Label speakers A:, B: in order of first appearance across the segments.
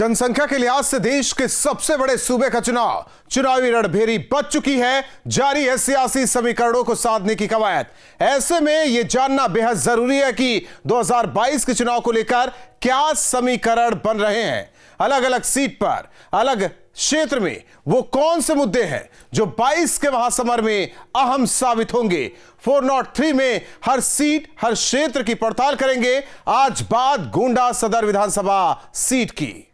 A: जनसंख्या के लिहाज से देश के सबसे बड़े सूबे का चुनावी रणभेरी बच चुकी है। जारी है सियासी समीकरणों को साधने की कवायद। ऐसे में यह जानना बेहद जरूरी है कि 2022 के चुनाव को लेकर क्या समीकरण बन रहे हैं। अलग अलग सीट पर, अलग क्षेत्र में वो कौन से मुद्दे हैं जो 22 के महासमर में अहम साबित होंगे। 403 में हर सीट, हर क्षेत्र की पड़ताल करेंगे। आज बात गोंडा सदर विधानसभा सीट की।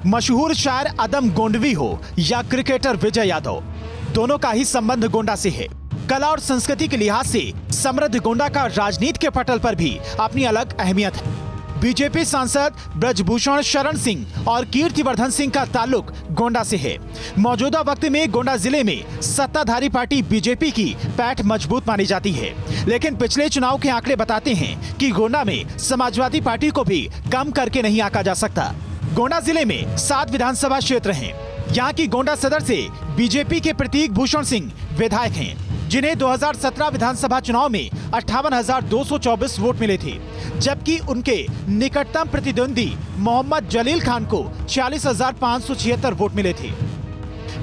B: मशहूर शायर अदम गोंडवी हो या क्रिकेटर विजय यादव, दोनों का ही संबंध गोंडा से है। कला और संस्कृति के लिहाज से समृद्ध गोंडा का राजनीति के पटल पर भी अपनी अलग अहमियत है। बीजेपी सांसद ब्रजभूषण शरण सिंह और कीर्तिवर्धन सिंह का ताल्लुक गोंडा से है। मौजूदा वक्त में गोंडा जिले में सत्ताधारी पार्टी बीजेपी की पैठ मजबूत मानी जाती है, लेकिन पिछले चुनाव के आंकड़े बताते हैं कि गोंडा में समाजवादी पार्टी को भी कम करके नहीं आंका जा सकता। गोंडा जिले में 7 विधानसभा क्षेत्र हैं। यहाँ की गोंडा सदर से बीजेपी के प्रतीक भूषण सिंह विधायक हैं, जिन्हें 2017 विधानसभा चुनाव में 58,224 वोट मिले थे, जबकि उनके निकटतम प्रतिद्वंदी मोहम्मद जलील खान को 40,576 वोट मिले थे।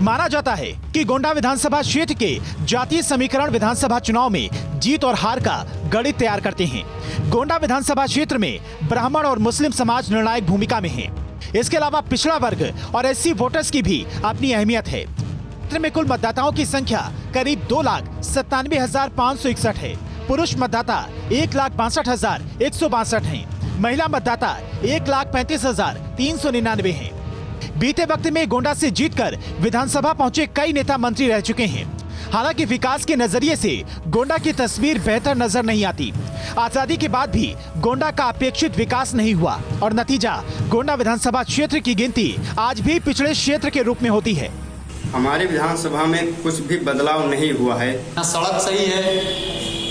B: माना जाता है कि गोंडा विधानसभा क्षेत्र के जातीय समीकरण विधानसभा चुनाव में जीत और हार का गणित तैयार करते हैं। गोंडा विधानसभा क्षेत्र में ब्राह्मण और मुस्लिम समाज निर्णायक भूमिका में है। इसके अलावा पिछड़ा वर्ग और एससी वोटर्स की भी अपनी अहमियत है। क्षेत्र में कुल मतदाताओं की संख्या करीब 2,97,561 है। पुरुष मतदाता 1,62,162 हैं। महिला मतदाता 1,35,399 हैं। बीते वक्त में गोंडा से जीतकर विधानसभा पहुंचे कई नेता मंत्री रह चुके हैं। हालांकि विकास के नजरिए से गोंडा की तस्वीर बेहतर नजर नहीं आती। आजादी के बाद भी गोंडा का अपेक्षित विकास नहीं हुआ और नतीजा गोंडा विधानसभा क्षेत्र की गिनती आज भी पिछड़े क्षेत्र के रूप में होती है।
C: हमारे विधानसभा में कुछ भी बदलाव नहीं हुआ है।
D: ना सड़क सही है,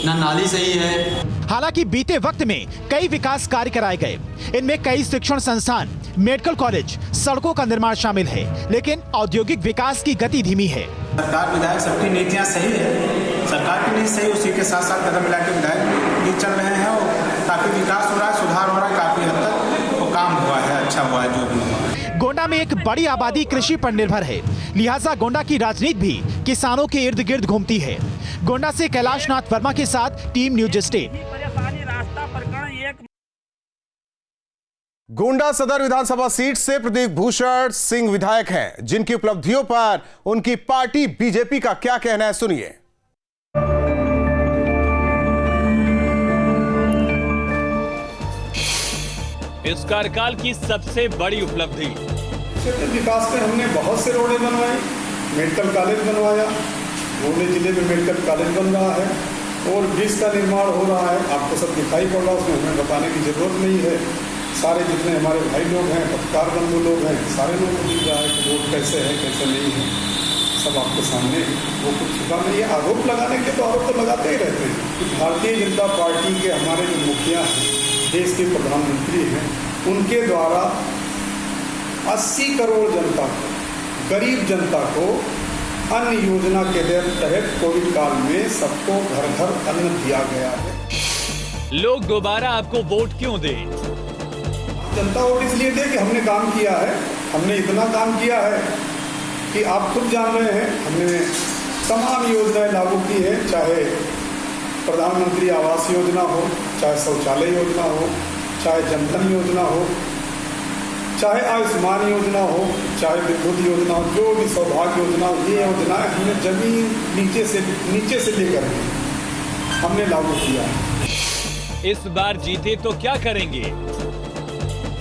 D: ना नाली सही है।
B: हालांकि बीते वक्त में कई विकास कार्य कराए गए। इनमें कई शिक्षण संस्थान, मेडिकल कॉलेज, सड़कों का निर्माण शामिल है, लेकिन औद्योगिक विकास की गति धीमी है।
E: सरकार विधायक सबकी नीतियां सही है, सरकार की नीति सही, उसी के साथ साथ कदम मिला के विधायक भी चल रहे हैं और काफी विकास हो रहा है, सुधार हो रहा है, काफी हद तक वो काम हुआ है, अच्छा हुआ है जो भी हुआ है।
B: गोंडा में एक बड़ी आबादी कृषि पर निर्भर है, लिहाजा गोंडा की राजनीति भी किसानों के इर्द गिर्द घूमती है। गोंडा से कैलाश नाथ वर्मा के साथ टीम न्यूज स्टेट।
A: गोंडा सदर विधानसभा सीट से प्रतीक भूषण सिंह विधायक हैं, जिनकी उपलब्धियों पर उनकी पार्टी बीजेपी का क्या कहना है, सुनिए।
F: इस कार्यकाल की सबसे बड़ी उपलब्धि
G: क्षेत्र विकास में हमने बहुत से रोडें बनवाई, मेडिकल कॉलेज बनवाया, गोंडा जिले में मेडिकल कॉलेज बन रहा है और ब्रिज का निर्माण हो रहा है। आपको सब दिखाई पड़ रहा है, उसमें हमें बताने की जरूरत नहीं है। सारे जितने हमारे भाई लोग हैं, पत्रकार बंधु लोग हैं, सारे लोगों को दिख रहा है कि रोड कैसे है, कैसे नहीं है, सब आपके सामने। वो कुछ छिपा नहीं है। आरोप लगाने के तो आरोप तो लगाते ही रहते हैं कि भारतीय जनता पार्टी के हमारे जो मुखिया हैं, देश के प्रधानमंत्री हैं, उनके द्वारा 80 करोड़ जनता को, गरीब जनता को अन्न योजना के तहत कोविड काल में सबको घर घर अन्न दिया गया है।
F: लोग दोबारा आपको वोट क्यों दें?
G: जनता वोट इसलिए दे कि हमने काम किया है, हमने इतना काम किया है कि आप खुद जान रहे हैं। हमने तमाम योजनाएं लागू की है, चाहे प्रधानमंत्री आवास योजना हो, चाहे शौचालय योजना हो, चाहे जनधन योजना हो, चाहे आयुष्मान योजना हो, चाहे विद्युत योजना हो, जो भी सौभाग्य योजना हो, ये योजनाएं हमने जमीन नीचे से लेकर हमने लागू किया है।
F: इस बार जीते तो क्या करेंगे?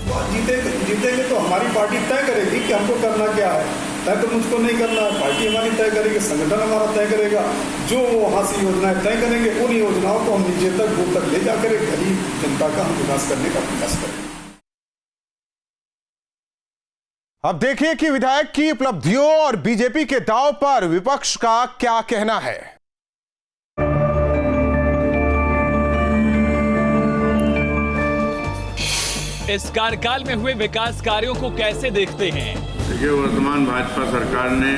G: जीतेंगे तो हमारी पार्टी तय करेगी कि हमको करना क्या है। तय तो मुझको नहीं करना है, पार्टी हमारी तय करेगी, संगठन हमारा तय करेगा। जो वहाँ से योजनाएं तय करेंगे, उन योजनाओं को हम नीचे तक, दूर तक ले जाकर गरीब जनता का हम विकास करने का प्रयास करेंगे।
A: अब देखिए कि विधायक की उपलब्धियों और बीजेपी के दांव पर विपक्ष का क्या कहना है।
F: इस कार्यकाल में हुए विकास कार्यों को कैसे देखते हैं?
H: देखिए, वर्तमान भाजपा सरकार ने,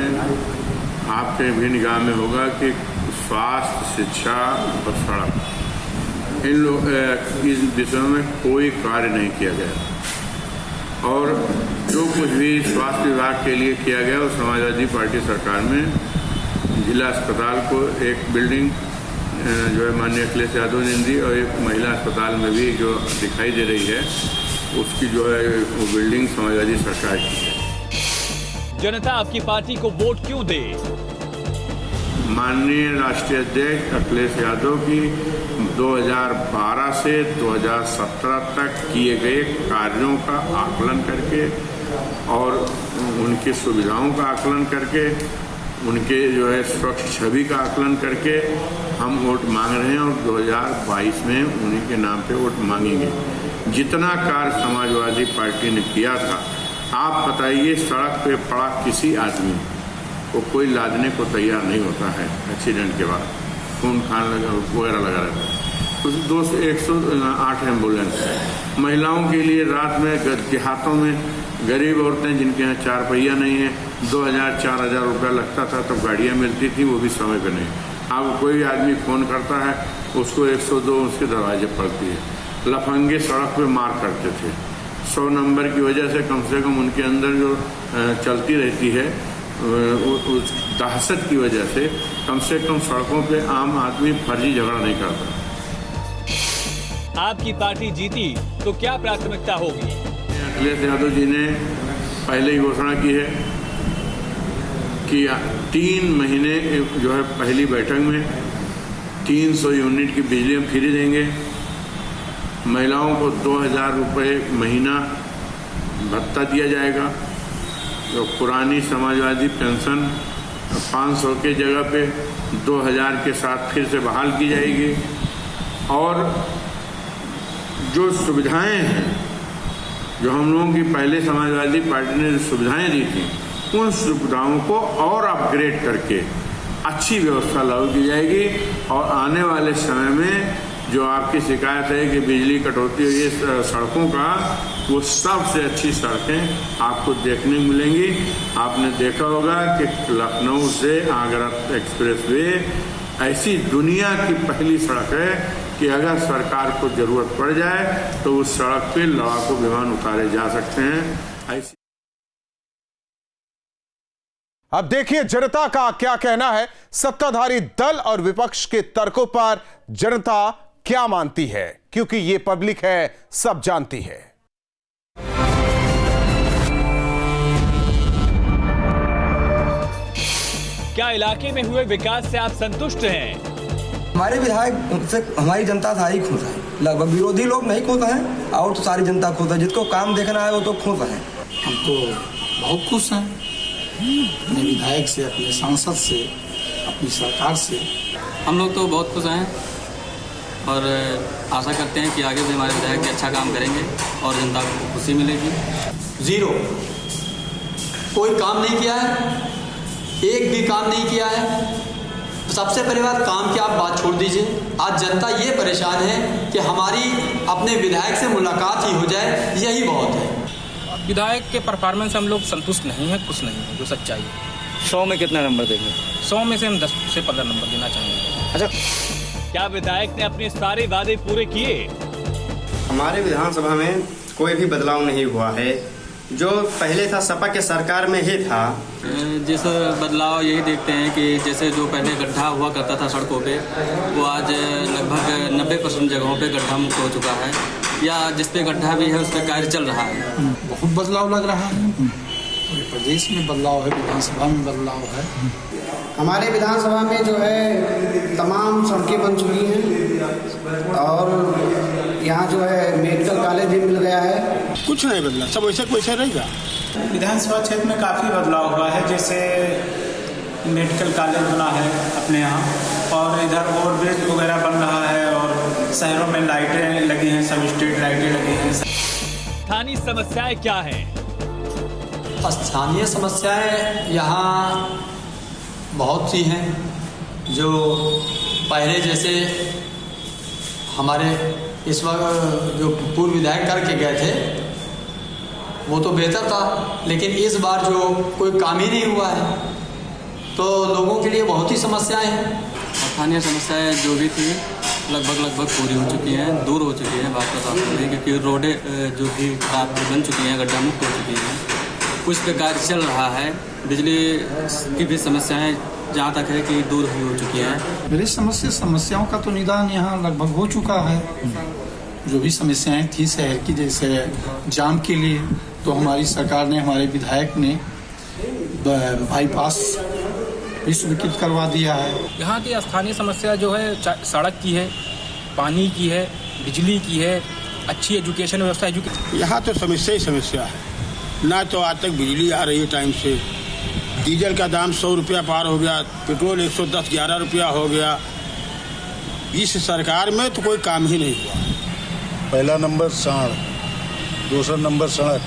H: आपके भी निगाह में होगा कि स्वास्थ्य, शिक्षा और सड़क, इन लोग इस विषयों में कोई कार्य नहीं किया गया। और जो कुछ भी स्वास्थ्य विभाग के लिए किया गया वो समाजवादी पार्टी सरकार में जिला अस्पताल को एक बिल्डिंग जो है माननीय अखिलेश यादव ने दी, और एक महिला अस्पताल में भी जो दिखाई दे रही है उसकी जो है वो बिल्डिंग समाजवादी सरकार की है।
F: जनता आपकी पार्टी को वोट क्यों दे?
H: माननीय राष्ट्रीय अध्यक्ष अखिलेश यादव की 2012 से 2017 तक किए गए कार्यों का आकलन करके और उनकी सुविधाओं का आकलन करके, उनके जो है स्वच्छ छवि का आकलन करके हम वोट मांग रहे हैं, और 2022 में उन्हीं के नाम पे वोट मांगेंगे। जितना कार्य समाजवादी पार्टी ने किया था, आप बताइए, सड़क पे पड़ा किसी आदमी को कोई लादने को तैयार नहीं होता है। एक्सीडेंट के बाद खून खान वगैरह लगा रहता है। 108 एम्बुलेंस है महिलाओं के लिए। रात में देहातों में गरीब औरतें जिनके यहाँ 4 पहिया नहीं है, 2000-4000 रुपया लगता था तब गाड़ियाँ मिलती थी, वो भी समय पर नहीं। अब कोई आदमी फ़ोन करता है, उसको 102 उसके दरवाजे पड़ती है। लफंगे सड़क पे मार करते थे। 100 नंबर की वजह से कम उनके अंदर जो चलती रहती है उस दहशत की वजह से कम सड़कों पे आम आदमी फर्जी झगड़ा नहीं करता।
F: आपकी पार्टी जीती तो क्या प्राथमिकता होगी?
H: अखिलेश यादव जी ने पहले ही घोषणा की है कि 3 महीने जो है पहली बैठक में 300 यूनिट की बिजली हम फ्री देंगे। महिलाओं को 2000 रुपये महीना भत्ता दिया जाएगा। तो पुरानी समाजवादी पेंशन 500 के जगह पे 2000 के साथ फिर से बहाल की जाएगी। और जो सुविधाएं हैं, जो हम लोगों की पहले समाजवादी पार्टी ने जो सुविधाएं दी थी, उन सुविधाओं को और अपग्रेड करके अच्छी व्यवस्था लागू की जाएगी। और आने वाले समय में जो आपकी शिकायत है कि बिजली कटौती हुई है सड़कों का, वो सबसे अच्छी सड़कें आपको देखने मिलेंगी। आपने देखा होगा कि लखनऊ से आगरा एक्सप्रेसवे ऐसी दुनिया की पहली सड़क है कि अगर सरकार को जरूरत पड़ जाए तो उस सड़क पे लड़ाकू विमान उतारे जा सकते हैं। ऐसी
A: अब देखिए जनता का क्या कहना है। सत्ताधारी दल और विपक्ष के तर्कों पर जनता क्या मानती है, क्योंकि ये पब्लिक है, सब जानती है।
F: क्या इलाके में हुए विकास से आप संतुष्ट हैं?
I: हमारे विधायक से हमारी जनता सारी खुश है। लगभग विरोधी लोग नहीं खुश हैं, और तो सारी जनता खुश है। जिसको काम देखना है वो तो खुश है।
J: हम तो बहुत खुश हैं अपने विधायक से, अपने सांसद से, अपनी सरकार से।
D: हम लोग तो बहुत खुश हैं और आशा करते हैं कि आगे भी हमारे विधायक भी अच्छा काम करेंगे और जनता को खुशी मिलेगी।
J: 0 कोई काम नहीं किया है, एक भी काम नहीं किया है। सबसे पहली बात काम की आप बात छोड़ दीजिए। आज जनता ये परेशान है कि हमारी अपने विधायक से मुलाकात ही हो जाए, यही बहुत है।
K: विधायक के परफॉर्मेंस से हम लोग संतुष्ट नहीं हैं, खुश नहीं हैं, जो सच्चाई है।
L: 100 में कितना नंबर देंगे?
K: 100 में से हम 10 से 15 नंबर देना चाहेंगे।
L: अच्छा,
F: क्या विधायक ने अपने सारे वादे पूरे किए?
C: हमारे विधानसभा में कोई भी बदलाव नहीं हुआ है। जो पहले था सपा के सरकार में ही था।
D: जिस बदलाव यही देखते हैं कि जैसे जो पहले गड्ढा हुआ करता था सड़कों पे, वो आज लगभग 90% जगहों पे गड्ढा मुक्त हो चुका है, या जिस पे गड्ढा भी है उस पर कार्य चल रहा है।
J: बहुत बदलाव लग रहा है। पूरे प्रदेश में बदलाव है, विधानसभा में बदलाव है।
M: हमारे विधानसभा में जो है तमाम सड़कें बन चुकी हैं और यहाँ जो है मेडिकल कॉलेज भी मिल गया है।
J: कुछ नहीं बदला, सब वैसे वैसे रहेगा।
E: विधानसभा क्षेत्र में काफ़ी बदलाव हुआ है। जैसे मेडिकल कॉलेज बना है अपने यहाँ, और इधर ओवरब्रिज वगैरह बन रहा है, और शहरों में लाइटें लगी हैं, सब स्ट्रीट लाइटें लगी हैं।
F: स्थानीय समस्याएं क्या हैं?
J: स्थानीय समस्याएं यहाँ बहुत सी हैं, जो पहले जैसे हमारे इस वक्त जो पूर्व विधायक करके गए थे वो तो बेहतर था, लेकिन इस बार जो कोई काम ही नहीं हुआ है तो लोगों के लिए बहुत ही समस्याएं हैं।
D: स्थानीय समस्याएं जो भी थी लगभग पूरी हो चुकी हैं, दूर हो चुकी हैं। बात तो साफ नहीं, क्योंकि रोडें जो भी खराब बन चुकी हैं, गड्ढा मुक्त हो चुकी हैं, कुछ पे कार्य चल रहा है। बिजली की भी समस्याएं जहाँ तक है कि दूर हो चुकी हैं।
E: मेरी समस्याओं का तो निदान यहाँ लगभग हो चुका है। जो भी समस्याएं थी शहर की, जैसे जाम के लिए, तो हमारी सरकार ने, हमारे विधायक ने बाईपास भी स्वीकृत करवा दिया है।
K: यहाँ की स्थानीय समस्या जो है सड़क की है, पानी की है, बिजली की है, अच्छी एजुकेशन व्यवस्था
N: यहाँ तो समस्या ही समस्या है। ना तो आज तक बिजली आ रही है टाइम से, डीजल का दाम 100 रुपया पार हो गया, पेट्रोल 110-11 रुपया हो गया। इस सरकार में तो कोई काम ही नहीं हुआ।
G: पहला नंबर सड़क, दूसरा नंबर सड़क,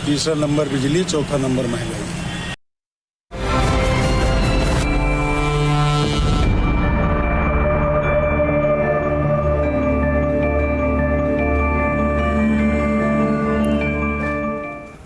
G: तीसरा नंबर बिजली, चौथा नंबर महंगाई।